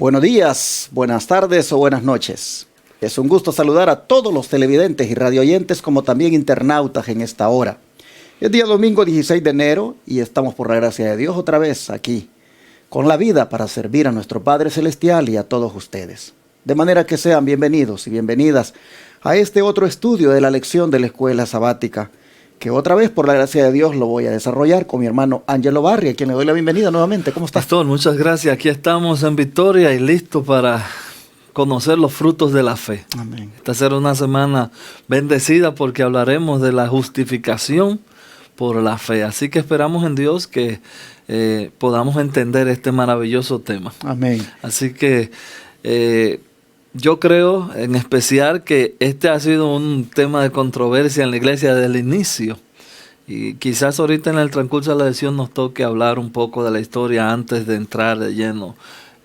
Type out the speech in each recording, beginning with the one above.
Buenos días, buenas tardes o buenas noches. Es un gusto saludar a todos los televidentes y radioyentes como también internautas en esta hora. Es día domingo 16 de enero y estamos por la gracia de Dios otra vez aquí, con la vida para servir a nuestro Padre Celestial y a todos ustedes. De manera que sean bienvenidos y bienvenidas a este otro estudio de la lección de la Escuela Sabática, que otra vez por la gracia de Dios lo voy a desarrollar con mi hermano Ángelo Barri, a quien le doy la bienvenida nuevamente. ¿Cómo estás? Pastor, muchas gracias. Aquí estamos en victoria y listos para conocer los frutos de la fe. Amén. Esta será una semana bendecida porque hablaremos de la justificación por la fe. Así que esperamos en Dios que podamos entender este maravilloso tema. Amén. Así que yo creo en especial que este ha sido un tema de controversia en la iglesia desde el inicio. Y quizás ahorita en el transcurso de la lección nos toque hablar un poco de la historia antes de entrar de lleno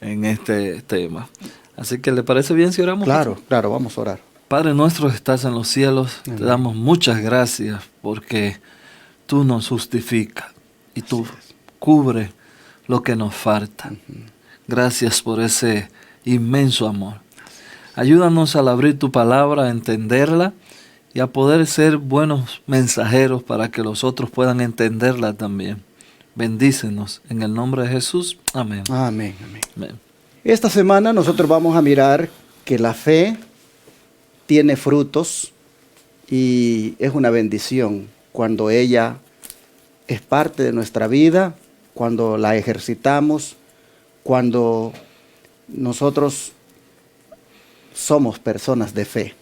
en este tema. Así que ¿le parece bien si oramos? Claro, claro, vamos a orar. Padre nuestro que estás en los cielos, Amén. Te damos muchas gracias porque tú nos justificas y tú cubres lo que nos falta. Gracias por ese inmenso amor. Ayúdanos al abrir tu palabra, a entenderla y a poder ser buenos mensajeros para que los otros puedan entenderla también. Bendícenos en el nombre de Jesús. Amén. Amén, amén. Amén. Esta semana nosotros vamos a mirar que la fe tiene frutos y es una bendición cuando ella es parte de nuestra vida, cuando la ejercitamos, cuando nosotros somos personas de fe.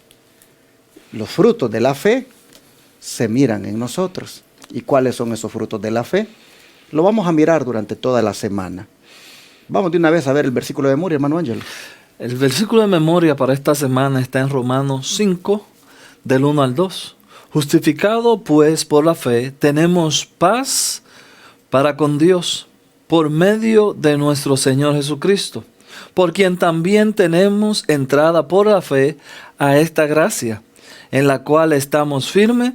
Los frutos de la fe se miran en nosotros. ¿Y cuáles son esos frutos de la fe? Lo vamos a mirar durante toda la semana. Vamos de una vez a ver el versículo de memoria, hermano Ángelo. El versículo de memoria para esta semana está en Romanos 5, del 1 al 2. Justificado pues por la fe, tenemos paz para con Dios por medio de nuestro Señor Jesucristo, por quien también tenemos entrada por la fe a esta gracia, en la cual estamos firmes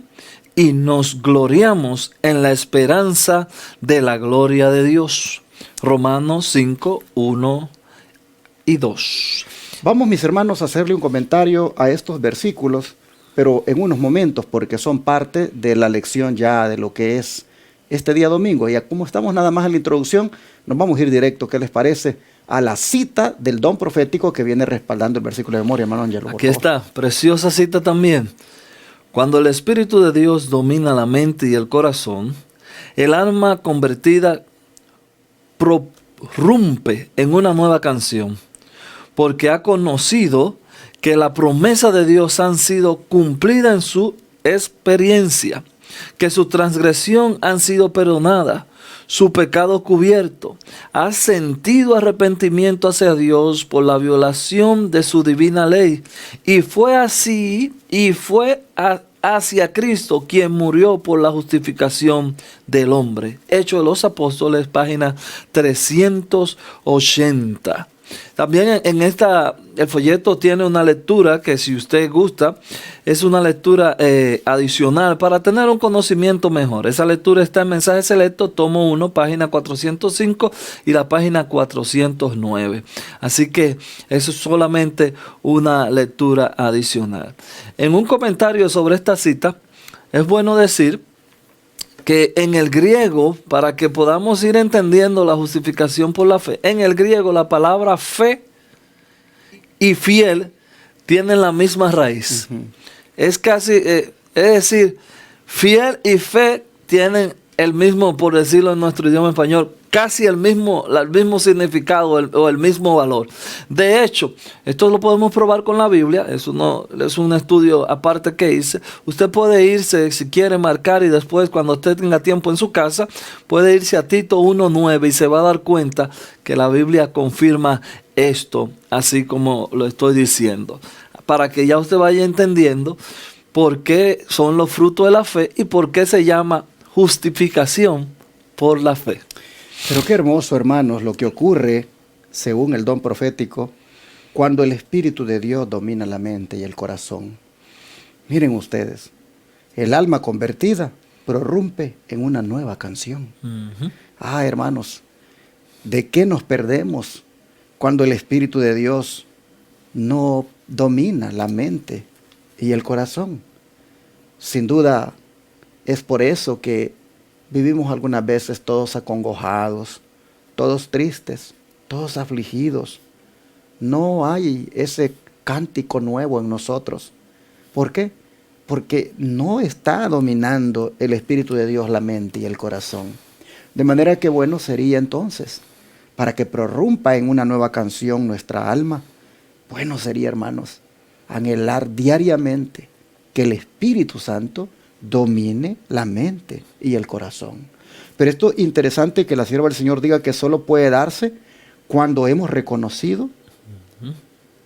y nos gloriamos en la esperanza de la gloria de Dios. Romanos 5, 1 y 2. Vamos, mis hermanos, a hacerle un comentario a estos versículos, pero en unos momentos, porque son parte de la lección ya de lo que es este día domingo. Y como estamos nada más en la introducción, nos vamos a ir directo, ¿qué les parece?, a la cita del don profético que viene respaldando el versículo de memoria, hermano Ángelo. Aquí está, preciosa cita también. Cuando el Espíritu de Dios domina la mente y el corazón, el alma convertida prorrumpe en una nueva canción, porque ha conocido que la promesa de Dios han sido cumplida en su experiencia, que su transgresión han sido perdonada, su pecado cubierto, ha sentido arrepentimiento hacia Dios por la violación de su divina ley, y fue hacia Cristo quien murió por la justificación del hombre. Hechos de los Apóstoles, página 380. También el folleto tiene una lectura que, si usted gusta, es una lectura adicional para tener un conocimiento mejor. Esa lectura está en Mensaje Selecto, tomo 1, página 405 y la página 409. Así que eso es solamente una lectura adicional. En un comentario sobre esta cita, es bueno decir que en el griego, para que podamos ir entendiendo la justificación por la fe, en el griego la palabra fe y fiel tienen la misma raíz. Es casi, es decir, fiel y fe tienen el mismo, por decirlo en nuestro idioma español, casi el mismo significado o el mismo valor. De hecho, esto lo podemos probar con la Biblia. Es un estudio aparte que hice. Usted puede irse, si quiere, marcar, y después, cuando usted tenga tiempo en su casa, puede irse a Tito 1:9 y se va a dar cuenta que la Biblia confirma esto, así como lo estoy diciendo, para que ya usted vaya entendiendo por qué son los frutos de la fe y por qué se llama justificación por la fe. Pero qué hermoso, hermanos, lo que ocurre, según el don profético, cuando el Espíritu de Dios domina la mente y el corazón. Miren ustedes, el alma convertida prorrumpe en una nueva canción. Hermanos, ¿de qué nos perdemos cuando el Espíritu de Dios no domina la mente y el corazón. Sin duda, es por eso que vivimos algunas veces todos acongojados, todos tristes, todos afligidos. No hay ese cántico nuevo en nosotros. ¿Por qué? Porque no está dominando el Espíritu de Dios la mente y el corazón. De manera que bueno sería entonces, para que prorrumpa en una nueva canción nuestra alma, bueno sería, hermanos, anhelar diariamente que el Espíritu Santo domine la mente y el corazón. Pero esto es interesante que la sierva del Señor diga que solo puede darse cuando hemos reconocido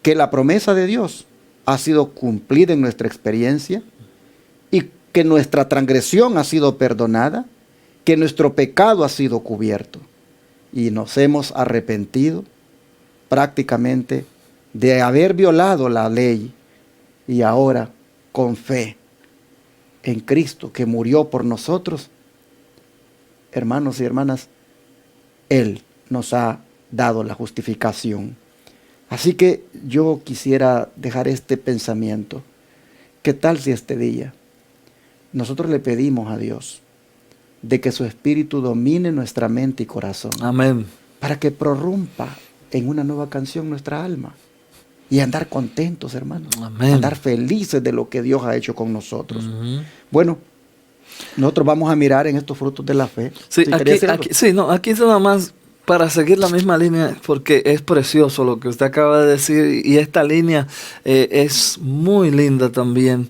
que la promesa de Dios ha sido cumplida en nuestra experiencia y que nuestra transgresión ha sido perdonada, que nuestro pecado ha sido cubierto y nos hemos arrepentido prácticamente de haber violado la ley y ahora con fe en Cristo que murió por nosotros, hermanos y hermanas, Él nos ha dado la justificación. Así que yo quisiera dejar este pensamiento. ¿Qué tal si este día nosotros le pedimos a Dios de que su Espíritu domine nuestra mente y corazón? Amén. Para que prorrumpa en una nueva canción nuestra alma. Y andar contentos, hermanos. Amén. Andar felices de lo que Dios ha hecho con nosotros. Bueno, nosotros vamos a mirar en estos frutos de la fe. Sí, aquí es nada más para seguir la misma línea, porque es precioso lo que usted acaba de decir, y esta línea es muy linda también.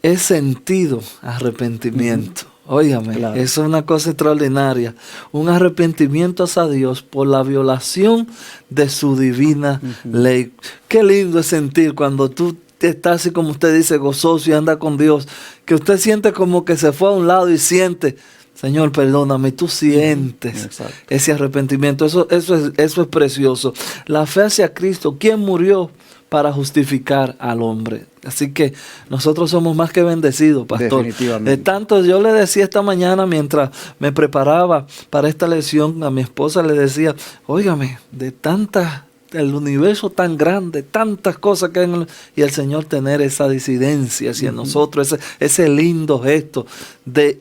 Es sentido arrepentimiento. Óigame, Claro. eso es una cosa extraordinaria. Un arrepentimiento hacia Dios por la violación de su divina ley. Qué lindo es sentir cuando tú estás así como usted dice, gozoso y anda con Dios, que usted siente como que se fue a un lado y siente, Señor, perdóname, tú sientes ese arrepentimiento. Eso es precioso. La fe hacia Cristo, ¿quién murió para justificar al hombre? Así que nosotros somos más que bendecidos, pastor. Definitivamente. De tanto, yo le decía esta mañana mientras me preparaba para esta lección, a mi esposa le decía, óigame, de tantas, el universo tan grande, tantas cosas que hay y el Señor tener esa disidencia hacia nosotros, ese lindo gesto de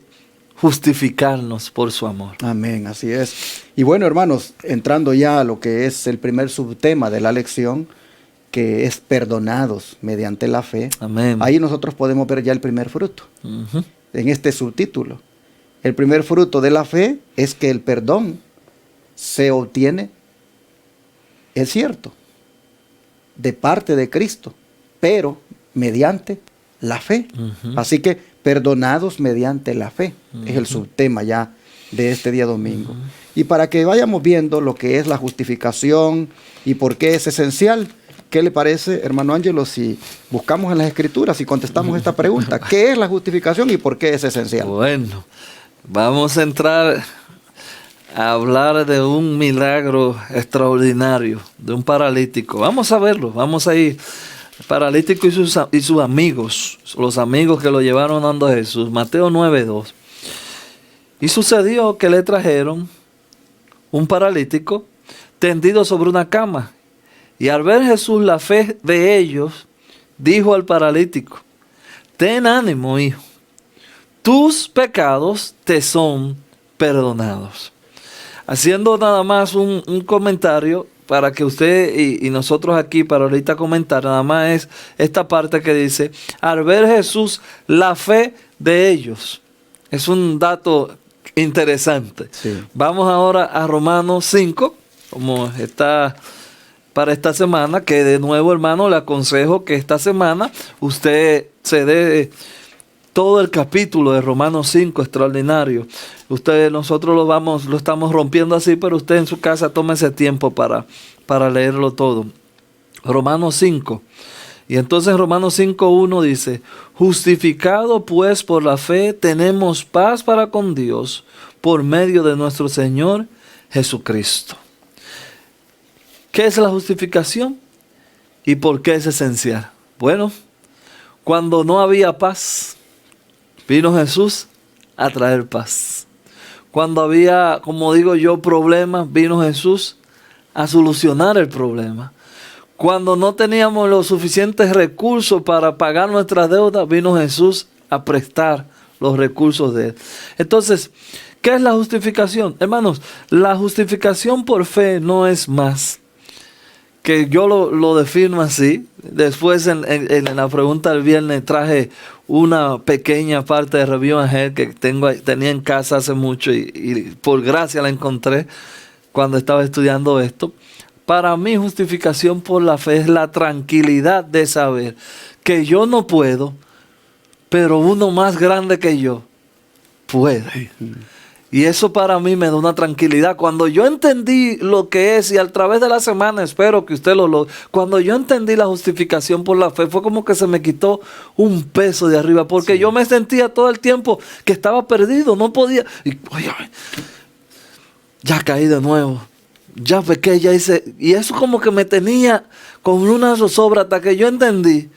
justificarnos por su amor. Amén, así es. Y bueno, hermanos, entrando ya a lo que es el primer subtema de la lección, que es perdonados mediante la fe. Amén. Ahí nosotros podemos ver ya el primer fruto. En este subtítulo. El primer fruto de la fe es que el perdón se obtiene, es cierto, de parte de Cristo, pero mediante la fe. Así que perdonados mediante la fe. Es el subtema ya de este día domingo. Y para que vayamos viendo lo que es la justificación y por qué es esencial, ¿qué le parece, hermano Ángelo, si buscamos en las Escrituras y contestamos esta pregunta? ¿Qué es la justificación y por qué es esencial? Bueno, vamos a entrar a hablar de un milagro extraordinario, de un paralítico. Vamos a verlo, vamos a ir. Paralítico y sus amigos, los amigos que lo llevaron dando a Jesús. Mateo 9:2. Y sucedió que le trajeron un paralítico tendido sobre una cama. Y al ver Jesús la fe de ellos, dijo al paralítico, ten ánimo, hijo, tus pecados te son perdonados. Haciendo nada más un comentario para que usted y nosotros aquí para ahorita comentar, nada más es esta parte que dice, al ver Jesús la fe de ellos. Es un dato interesante. Sí. Vamos ahora a Romanos 5, como está para esta semana, que de nuevo, hermano, le aconsejo que esta semana usted se dé todo el capítulo de Romanos 5, extraordinario. Nosotros lo estamos rompiendo así, pero usted en su casa tome ese tiempo para leerlo todo. Romanos 5. Y entonces Romanos 5:1 dice, justificado pues por la fe, tenemos paz para con Dios por medio de nuestro Señor Jesucristo. ¿Qué es la justificación? ¿Y por qué es esencial? Bueno, cuando no había paz, vino Jesús a traer paz. Cuando había, como digo yo, problemas, vino Jesús a solucionar el problema. Cuando no teníamos los suficientes recursos para pagar nuestras deudas, vino Jesús a prestar los recursos de Él. Entonces, ¿qué es la justificación? Hermanos, la justificación por fe no es más, que yo lo defino así. Después en la pregunta del viernes traje una pequeña parte de Review and Head que tenía en casa hace mucho y por gracia la encontré cuando estaba estudiando esto. Para mí, justificación por la fe es la tranquilidad de saber que yo no puedo, pero uno más grande que yo puede. Y eso para mí me da una tranquilidad. Cuando yo entendí lo que es, y a través de la semana espero que usted lo logre, cuando yo entendí la justificación por la fe, fue como que se me quitó un peso de arriba, porque yo me sentía todo el tiempo que estaba perdido, no podía. Y oye, ya caí de nuevo, ya pequé, ya hice. Y eso como que me tenía con una zozobra hasta que yo entendí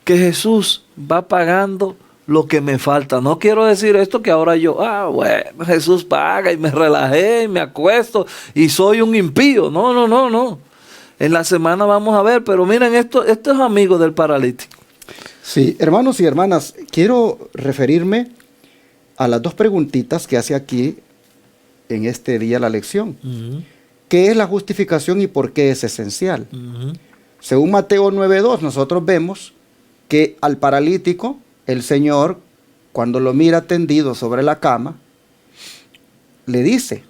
que Jesús va pagando lo que me falta. No quiero decir esto que ahora yo, bueno, Jesús paga y me relajé y me acuesto y soy un impío. No. En la semana vamos a ver, pero miren, esto es amigo del paralítico. Sí, hermanos y hermanas, quiero referirme a las dos preguntitas que hace aquí en este día la lección. ¿Qué es la justificación y por qué es esencial? Según Mateo 9:2, nosotros vemos que al paralítico, el Señor, cuando lo mira tendido sobre la cama, le dice: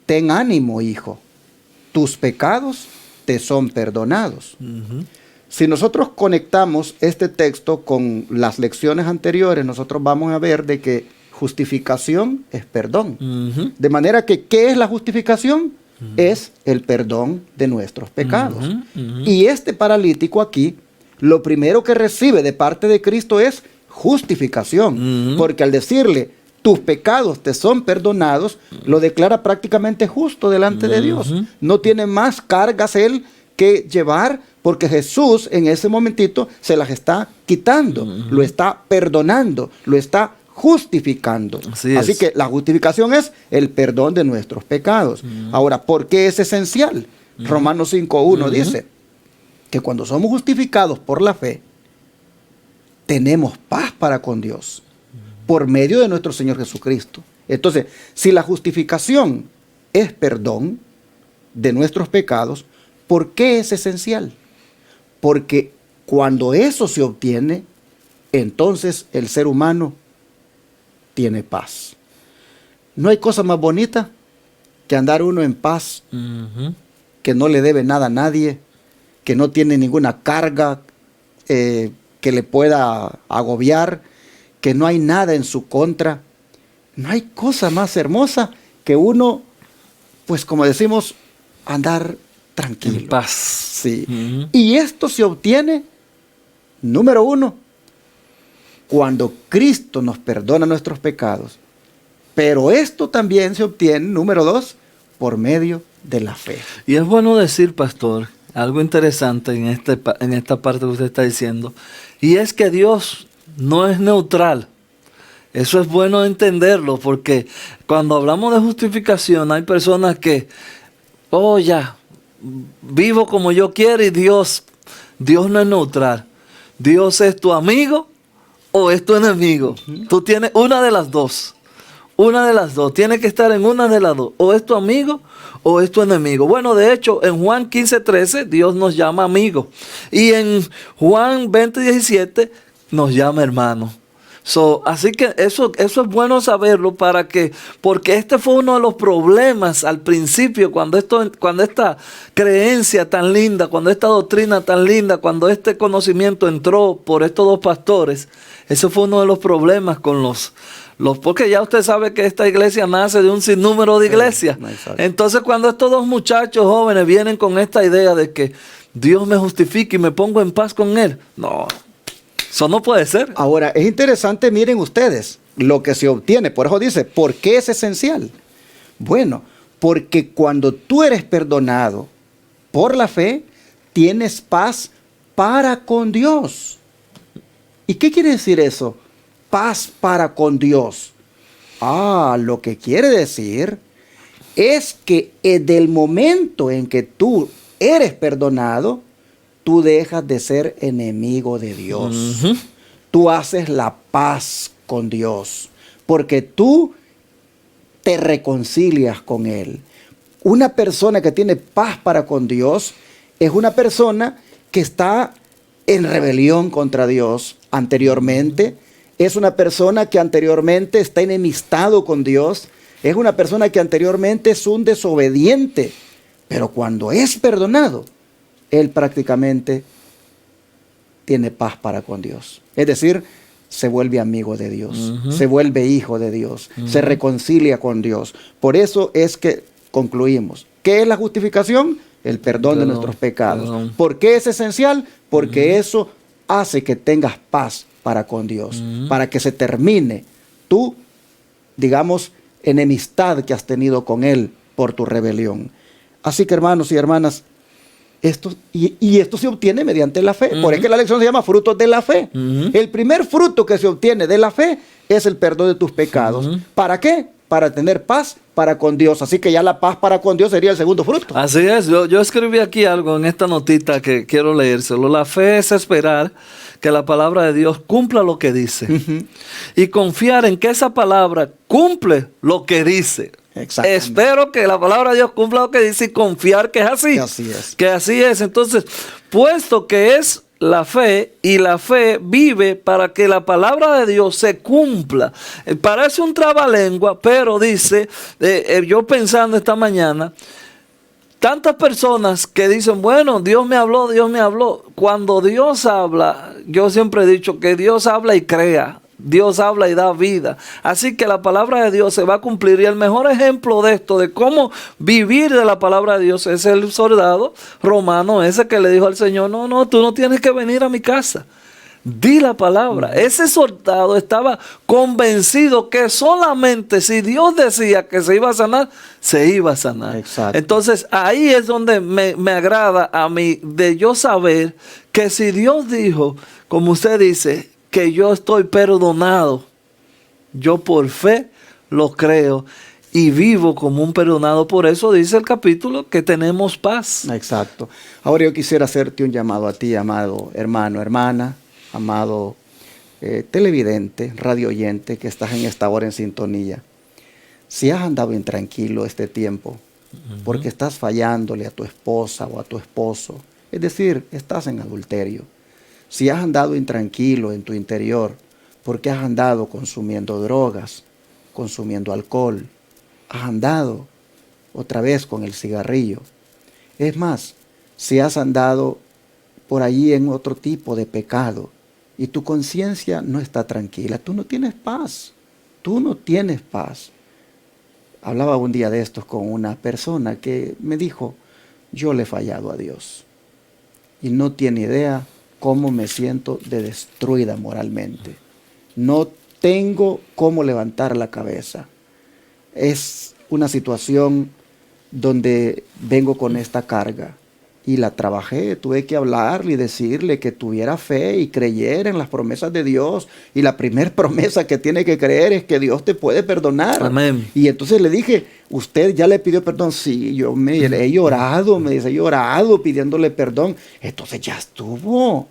ten ánimo, hijo, tus pecados te son perdonados. Si nosotros conectamos este texto con las lecciones anteriores, nosotros vamos a ver de que justificación es perdón. De manera que, ¿qué es la justificación? Es el perdón de nuestros pecados. Y este paralítico aquí, lo primero que recibe de parte de Cristo es justificación, porque al decirle tus pecados te son perdonados, lo declara prácticamente justo delante de Dios. No tiene más cargas él que llevar, porque Jesús en ese momentito se las está quitando, lo está perdonando, lo está justificando. Así que la justificación es el perdón de nuestros pecados. Ahora, ¿por qué es esencial? Romanos 5:1 dice que cuando somos justificados por la fe, tenemos paz para con Dios por medio de nuestro Señor Jesucristo. Entonces, si la justificación es perdón de nuestros pecados, ¿por qué es esencial? Porque cuando eso se obtiene, entonces el ser humano tiene paz. No hay cosa más bonita que andar uno en paz, que no le debe nada a nadie, que no tiene ninguna carga que le pueda agobiar, que no hay nada en su contra. No hay cosa más hermosa que uno, pues como decimos, andar tranquilo. En paz. Sí. Y esto se obtiene, número uno, cuando Cristo nos perdona nuestros pecados. Pero esto también se obtiene, número dos, por medio de la fe. Y es bueno decir, pastor, algo interesante en esta parte que usted está diciendo, y es que Dios no es neutral. Eso es bueno entenderlo, porque cuando hablamos de justificación hay personas que, ya, vivo como yo quiero, y Dios no es neutral. Dios es tu amigo o es tu enemigo. Tú tienes una de las dos. Una de las dos. Tiene que estar en una de las dos. O es tu amigo o es tu enemigo. Bueno, de hecho, en Juan 15:13 Dios nos llama amigo. Y en Juan 20:17 nos llama hermano. Así que eso es bueno saberlo porque este fue uno de los problemas al principio, cuando esta creencia tan linda, cuando esta doctrina tan linda, cuando este conocimiento entró por estos dos pastores. Eso fue uno de los problemas con porque ya usted sabe que esta iglesia nace de un sinnúmero de iglesias. Entonces, cuando estos dos muchachos jóvenes vienen con esta idea de que Dios me justifique y me pongo en paz con Él, no, eso no puede ser. Ahora, es interesante, miren ustedes, lo que se obtiene. Por eso dice, ¿por qué es esencial? Bueno, porque cuando tú eres perdonado por la fe, tienes paz para con Dios. ¿Y qué quiere decir eso? Paz para con Dios. Lo que quiere decir es que del momento en que tú eres perdonado, tú dejas de ser enemigo de Dios. Ujú. Tú haces la paz con Dios, porque tú te reconcilias con Él. Una persona que tiene paz para con Dios es una persona que está en rebelión contra Dios anteriormente. Es una persona que anteriormente está enemistado con Dios. Es una persona que anteriormente es un desobediente. Pero cuando es perdonado, él prácticamente tiene paz para con Dios. Es decir, se vuelve amigo de Dios, se vuelve hijo de Dios, se reconcilia con Dios. Por eso es que concluimos. ¿Qué es la justificación? El perdón de nuestros pecados. Perdón. ¿Por qué es esencial? Porque eso hace que tengas paz para con Dios, para que se termine tu, digamos, enemistad que has tenido con Él por tu rebelión. Así que, hermanos y hermanas, esto se obtiene mediante la fe. Por eso que la lección se llama frutos de la fe. El primer fruto que se obtiene de la fe es el perdón de tus pecados. ¿Para qué? Para tener paz para con Dios. Así que ya la paz para con Dios sería el segundo fruto. Así es, yo escribí aquí algo en esta notita que quiero leérselo. La fe es esperar que la palabra de Dios cumpla lo que dice y confiar en que esa palabra cumple lo que dice. Espero que la palabra de Dios cumpla lo que dice y confiar que es así. Que así es. Que así es. Entonces, puesto que es la fe y la fe vive para que la palabra de Dios se cumpla. Parece un trabalengua, pero dice, yo pensando esta mañana, tantas personas que dicen, bueno, Dios me habló, Dios me habló. Cuando Dios habla, yo siempre he dicho que Dios habla y crea. Dios habla y da vida. Así que la palabra de Dios se va a cumplir. Y el mejor ejemplo de esto, de cómo vivir de la palabra de Dios, es el soldado romano ese que le dijo al Señor, no, tú no tienes que venir a mi casa. Di la palabra. Ese soldado estaba convencido que solamente si Dios decía que se iba a sanar, se iba a sanar. Exacto. Entonces ahí es donde me agrada a mí de yo saber que si Dios dijo, como usted dice, que yo estoy perdonado, yo por fe lo creo y vivo como un perdonado. Por eso dice el capítulo que tenemos paz. Exacto. Ahora yo quisiera hacerte un llamado a ti, amado hermano, hermana, amado televidente, radio oyente que estás en esta hora en sintonía. Si has andado intranquilo este tiempo porque estás fallándole a tu esposa o a tu esposo, es decir, estás en adulterio. Si has andado intranquilo en tu interior porque has andado consumiendo drogas, consumiendo alcohol, has andado otra vez con el cigarrillo. Es más, si has andado por allí en otro tipo de pecado y tu conciencia no está tranquila, tú no tienes paz, tú no tienes paz. Hablaba un día de estos con una persona que me dijo, yo le he fallado a Dios y no tiene idea cómo me siento de destruida moralmente. No tengo cómo levantar la cabeza. Es una situación donde vengo con esta carga y la trabajé. Tuve que hablarle y decirle que tuviera fe y creyera en las promesas de Dios. Y la primera promesa que tiene que creer es que Dios te puede perdonar. Amén. Y entonces le dije, ¿usted ya le pidió perdón? Sí, yo me he llorado, me dice, he llorado pidiéndole perdón. Entonces ya estuvo,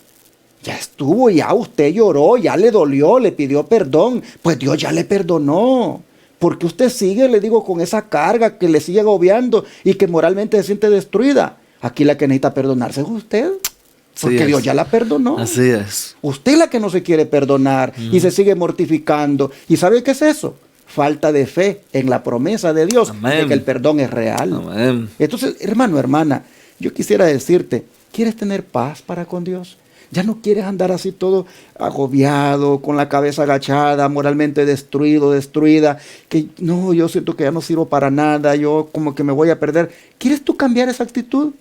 ya usted lloró, ya le dolió, le pidió perdón. Pues Dios ya le perdonó. Porque usted sigue, le digo, con esa carga que le sigue agobiando y que moralmente se siente destruida. Aquí la que necesita perdonarse es usted. Porque Dios ya la perdonó. Así es. Usted es la que no se quiere perdonar y se sigue mortificando. ¿Y sabe qué es eso? Falta de fe en la promesa de Dios. Amén. De que el perdón es real. Amén. Entonces, hermano, hermana, yo quisiera decirte, ¿quieres tener paz para con Dios? Ya no quieres andar así todo agobiado, con la cabeza agachada, moralmente destruido, destruida, que no, yo siento que ya no sirvo para nada, yo como que me voy a perder. ¿Quieres tú cambiar esa actitud?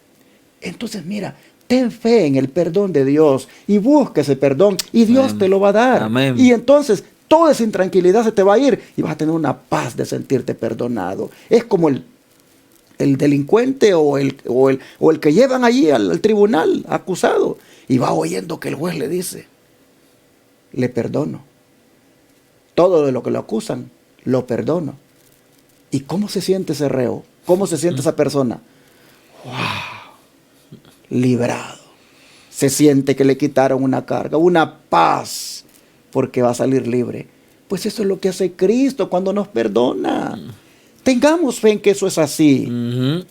Entonces mira, ten fe en el perdón de Dios y busca ese perdón y Dios Amén. te lo va a dar. Amén. Y entonces toda esa intranquilidad se te va a ir y vas a tener una paz de sentirte perdonado. Es como el delincuente o el que llevan allí al tribunal acusado y va oyendo que el juez le dice, le perdono. Todo de lo que lo acusan, lo perdono. ¿Y cómo se siente ese reo? ¿Cómo se siente esa persona? ¡Wow! Librado. Se siente que le quitaron una carga, una paz, porque va a salir libre. Pues eso es lo que hace Cristo cuando nos perdona. Tengamos fe en que eso es así.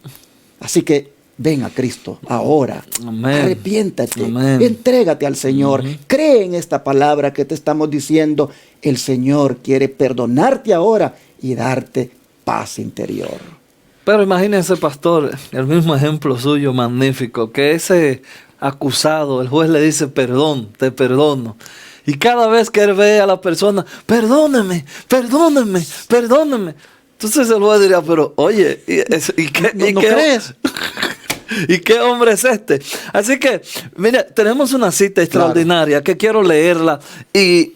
Así que ven a Cristo ahora. Amén. Arrepiéntate. Amén. Entrégate al Señor. Cree en esta palabra que te estamos diciendo. El Señor quiere perdonarte ahora y darte paz interior. Pero imagínense, pastor, el mismo ejemplo suyo magnífico, que ese acusado, el juez le dice, perdón, te perdono. Y cada vez que él ve a la persona, perdóneme, perdóneme, perdóneme. Entonces el juez diría, pero oye, ¿y qué, ¿No crees? ¿Y qué hombre es este? Así que, mire, tenemos una cita extraordinaria que quiero leerla y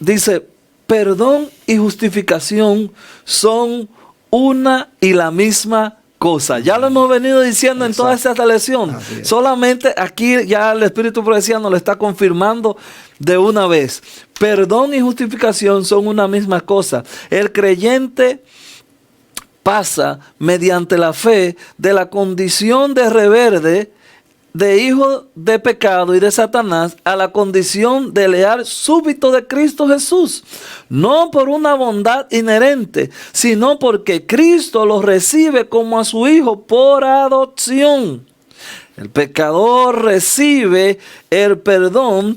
dice, perdón y justificación son una y la misma cosa. Ya lo hemos venido diciendo en toda esta lección. Solamente aquí ya el Espíritu Profecía nos lo está confirmando de una vez. Perdón y justificación son una misma cosa. El creyente pasa mediante la fe de la condición de rebelde, de hijo de pecado y de Satanás, a la condición de leal súbito de Cristo Jesús. No por una bondad inherente, sino porque Cristo los recibe como a su hijo por adopción. El pecador recibe el perdón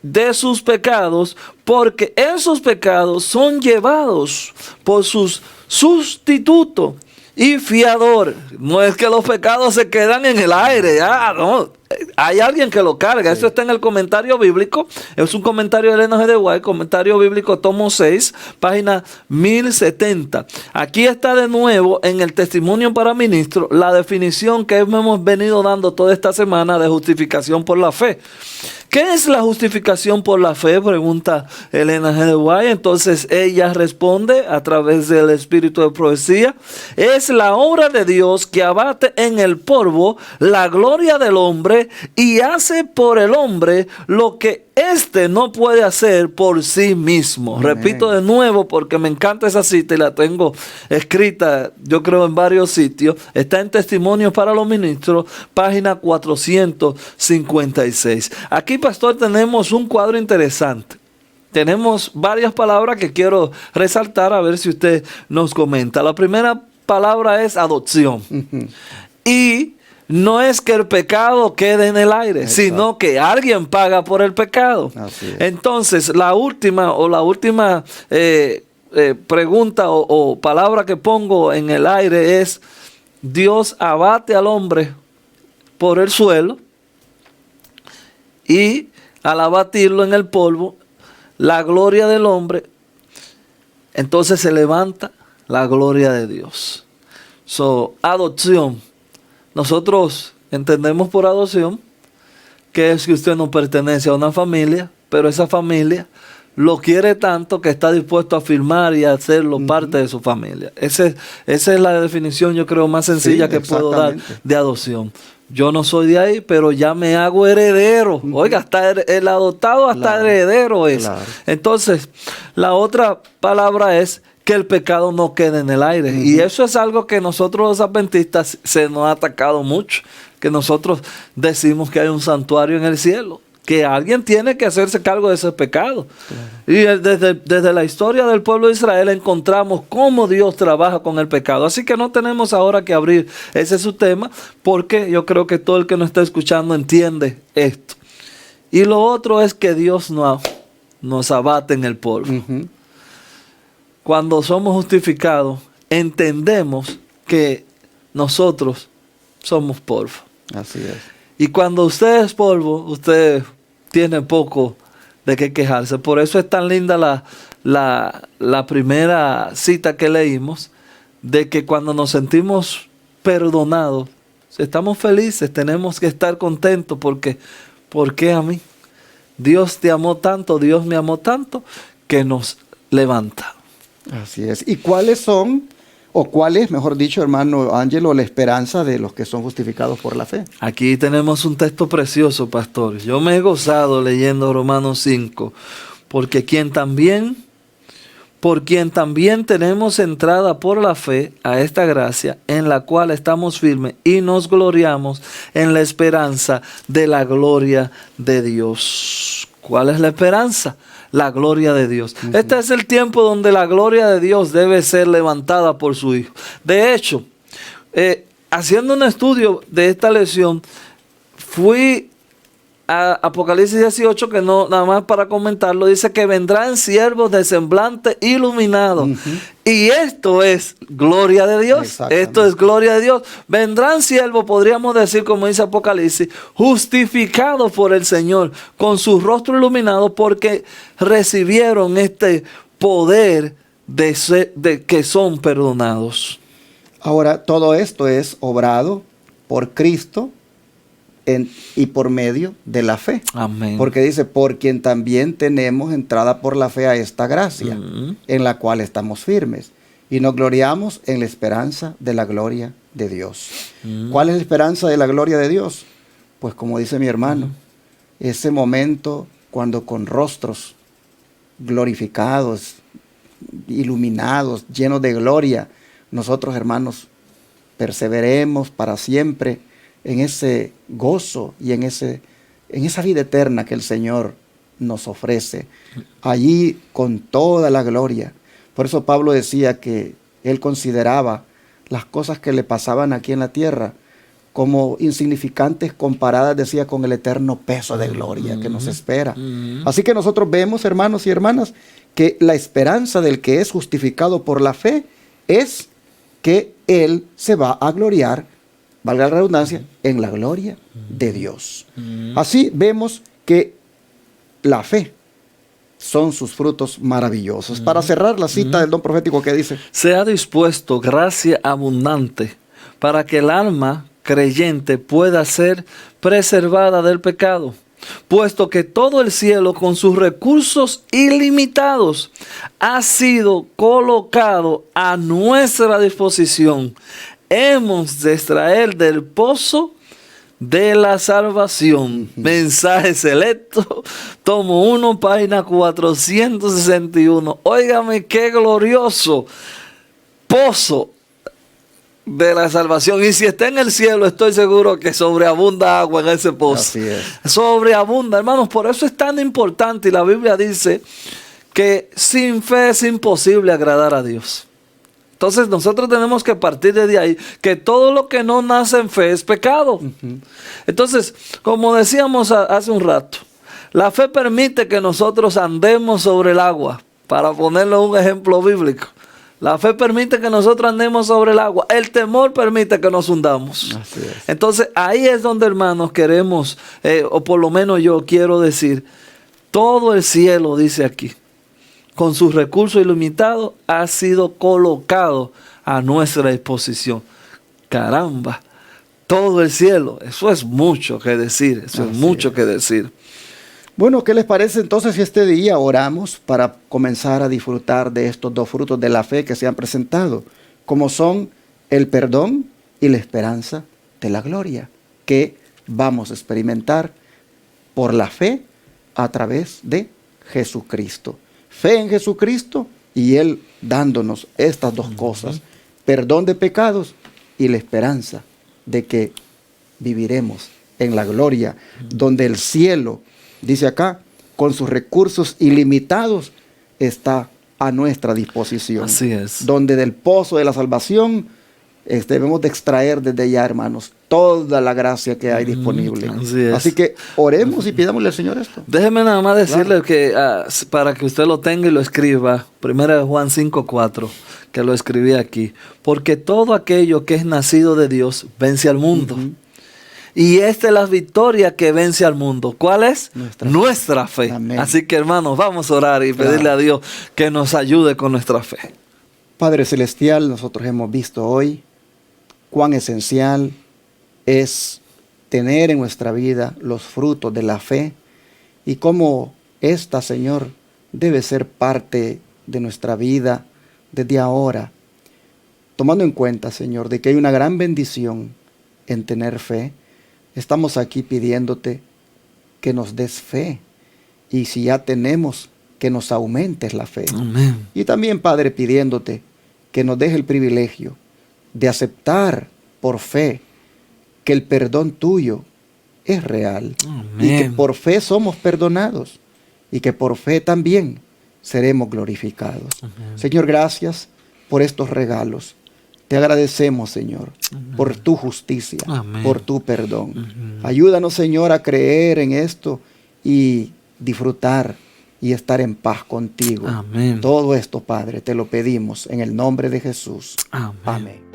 de sus pecados porque esos pecados son llevados por sus sustitutos y fiador. No es que los pecados se quedan en el aire, no. Hay alguien que lo carga. Eso está en el comentario bíblico. Es un comentario de Elena G. de White, comentario bíblico tomo 6, página 1070. Aquí está de nuevo en el testimonio para ministro la definición que hemos venido dando toda esta semana de justificación por la fe. ¿Qué es la justificación por la fe? Pregunta Elena G. de White. Entonces ella responde a través del Espíritu de Profecía. Es la obra de Dios que abate en el polvo la gloria del hombre y hace por el hombre lo que éste no puede hacer por sí mismo. Amén. Repito de nuevo porque me encanta esa cita y la tengo escrita, yo creo, en varios sitios. Está en Testimonios para los Ministros, página 456. Aquí, pastor, tenemos un cuadro interesante. Tenemos varias palabras que quiero resaltar, a ver si usted nos comenta. La primera palabra es adopción. Y no es que el pecado quede en el aire, sino que alguien paga por el pecado. Entonces, la última pregunta o palabra que pongo en el aire es: Dios abate al hombre por el suelo y al abatirlo en el polvo, la gloria del hombre, entonces se levanta la gloria de Dios. Adopción. Nosotros entendemos por adopción que es que usted no pertenece a una familia, pero esa familia lo quiere tanto que está dispuesto a firmar y a hacerlo parte de su familia. Esa es la definición, yo creo, más sencilla que puedo dar de adopción. Yo no soy de ahí, pero ya me hago heredero. Oiga, hasta el adoptado hasta heredero es. Claro. Entonces, la otra palabra es que el pecado no quede en el aire. Y eso es algo que nosotros los adventistas se nos ha atacado mucho. Que nosotros decimos que hay un santuario en el cielo. Que alguien tiene que hacerse cargo de ese pecado. Claro. Y desde la historia del pueblo de Israel encontramos cómo Dios trabaja con el pecado. Así que no tenemos ahora que abrir ese su tema, porque yo creo que todo el que nos está escuchando entiende esto. Y lo otro es que Dios nos abate en el polvo. Cuando somos justificados, entendemos que nosotros somos polvo. Así es. Y cuando usted es polvo, usted tiene poco de qué quejarse. Por eso es tan linda la primera cita que leímos, de que cuando nos sentimos perdonados, estamos felices, tenemos que estar contentos porque ¿por qué a mí? Dios te amó tanto, Dios me amó tanto, que nos levanta. Así es. ¿Y cuáles son, o cuál es, mejor dicho, hermano Ángelo, la esperanza de los que son justificados por la fe? Aquí tenemos un texto precioso, pastor. Yo me he gozado leyendo Romanos 5, porque quien también por quien también tenemos entrada por la fe a esta gracia, en la cual estamos firmes y nos gloriamos en la esperanza de la gloria de Dios. ¿Cuál es la esperanza? La gloria de Dios. Este es el tiempo donde la gloria de Dios debe ser levantada por su Hijo. De hecho, haciendo un estudio de esta lección, fui a Apocalipsis 18, que no, nada más para comentarlo, dice que vendrán siervos de semblante iluminado. Y esto es gloria de Dios. Esto es gloria de Dios. Vendrán siervos, podríamos decir, como dice Apocalipsis, justificados por el Señor, con su rostro iluminado, porque recibieron este poder de que son perdonados. Ahora, todo esto es obrado por Cristo y por medio de la fe. Amén. Porque dice, por quien también tenemos entrada por la fe a esta gracia, en la cual estamos firmes, y nos gloriamos en la esperanza de la gloria de Dios. ¿Cuál es la esperanza de la gloria de Dios? Pues como dice mi hermano, ese momento cuando con rostros glorificados, iluminados, llenos de gloria, nosotros, hermanos, perseveremos para siempre en ese gozo y en esa vida eterna que el Señor nos ofrece, allí con toda la gloria. Por eso Pablo decía que él consideraba las cosas que le pasaban aquí en la tierra como insignificantes comparadas, decía, con el eterno peso de gloria que nos espera. Así que nosotros vemos, hermanos y hermanas, que la esperanza del que es justificado por la fe es que él se va a gloriar, valga la redundancia, en la gloria de Dios. Así vemos que la fe son sus frutos maravillosos. Para cerrar la cita del don profético que dice: sea dispuesto gracia abundante para que el alma creyente pueda ser preservada del pecado, puesto que todo el cielo con sus recursos ilimitados ha sido colocado a nuestra disposición. Hemos de extraer del pozo de la salvación. Mensaje selecto, tomo 1, página 461. Óigame qué glorioso pozo de la salvación. Y si está en el cielo, estoy seguro que sobreabunda agua en ese pozo. Así es. Sobreabunda, hermanos. Por eso es tan importante. Y la Biblia dice que sin fe es imposible agradar a Dios. Entonces nosotros tenemos que partir de ahí, que todo lo que no nace en fe es pecado. Entonces, como decíamos hace un rato, la fe permite que nosotros andemos sobre el agua, para ponerlo un ejemplo bíblico. La fe permite que nosotros andemos sobre el agua. El temor permite que nos hundamos. Así es. Entonces, ahí es donde, hermanos, queremos, o por lo menos yo quiero decir, todo el cielo, dice aquí, con sus recursos ilimitados, ha sido colocado a nuestra disposición. Caramba, todo el cielo, eso es mucho que decir, que decir. Bueno, ¿qué les parece entonces si este día oramos para comenzar a disfrutar de estos dos frutos de la fe que se han presentado, como son el perdón y la esperanza de la gloria, que vamos a experimentar por la fe a través de Jesucristo? Fe en Jesucristo y Él dándonos estas dos cosas, perdón de pecados y la esperanza de que viviremos en la gloria, donde el cielo, dice acá, con sus recursos ilimitados, está a nuestra disposición. Así es. Donde del pozo de la salvación debemos de extraer desde ya, hermanos, toda la gracia que hay disponible. Así que oremos y pidámosle al Señor esto. Déjeme nada más decirle que para que usted lo tenga y lo escriba, 1 Juan 5:4, que lo escribí aquí. Porque todo aquello que es nacido de Dios vence al mundo. Y esta es la victoria que vence al mundo. ¿Cuál es? Nuestra fe. Amén. Así que, hermanos, vamos a orar y pedirle a Dios que nos ayude con nuestra fe. Padre Celestial, nosotros hemos visto hoy cuán esencial es tener en nuestra vida los frutos de la fe y cómo esta, Señor, debe ser parte de nuestra vida desde ahora, tomando en cuenta, Señor, de que hay una gran bendición en tener fe. Estamos aquí pidiéndote que nos des fe, y si ya tenemos que nos aumentes la fe. Amén. Y también, Padre, pidiéndote que nos deje el privilegio de aceptar por fe que el perdón tuyo es real. Amén. Y que por fe somos perdonados. Y que por fe también seremos glorificados. Amén. Señor, gracias por estos regalos. Te agradecemos, Señor, Amén. por tu justicia, Amén. por tu perdón. Amén. Ayúdanos, Señor, a creer en esto y disfrutar y estar en paz contigo. Amén. Todo esto, Padre, te lo pedimos en el nombre de Jesús. Amén. Amén.